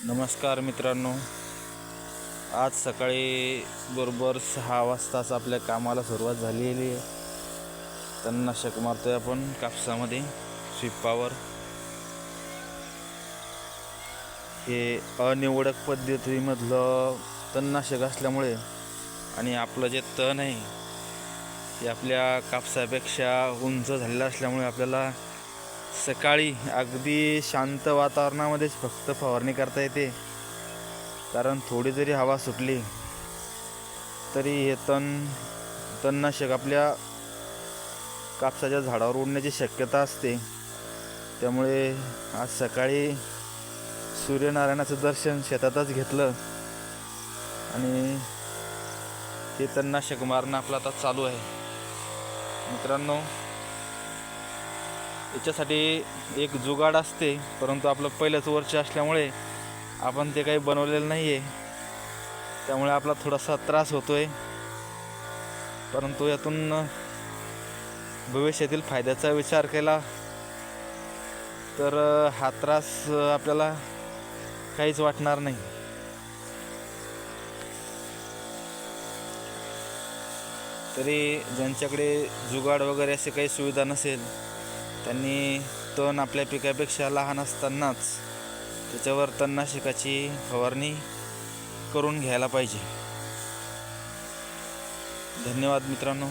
नमस्कार मित्रांनो, आज सकाळी बरोबर 6 वाजताच आपल्या कामाला सुरुवात झालेली आहे. तणनाशक मारतोय आपण कापसामध्ये शिपावर. हे अनिवडक पद्धतीमधलं तणनाशक असल्यामुळे आणि आपलं जे तण आहे ते आपल्या कापसापेक्षा उंच झालेलं असल्यामुळे आपल्याला सकाळी अगदी शांत वातावरणामध्येच फक्त फवारणी करता येते. कारण थोडी जरी हवा सुटली तरी हे तणनाशक आपल्या कापसाच्या झाडावर उडण्याची शक्यता असते. त्यामुळे आज सकाळी सूर्यनारायणाचं दर्शन शेतातच घेतलं आणि हे तणनाशक मारणं आपलं आता चालू आहे. मित्रांनो, याच्यासाठी एक जुगाड असते, परंतु आपलं पहिलंच वर्ष असल्यामुळे आपण ते काही बनवलेलं नाही आहे. त्यामुळे आपला थोडासा त्रास होतोय, परंतु यातून भविष्यातील फायद्याचा विचार केला तर हा त्रास आपल्याला काहीच वाटणार नाही. तरी ज्यांच्याकडे जुगाड वगैरे असे काही सुविधा नसेल त्यांनी तण आपल्या पिकापेक्षा लहान असतानाच त्याच्यावर तणनाशकाची फवारणी करून घ्यायला पाहिजे. धन्यवाद मित्रांनो.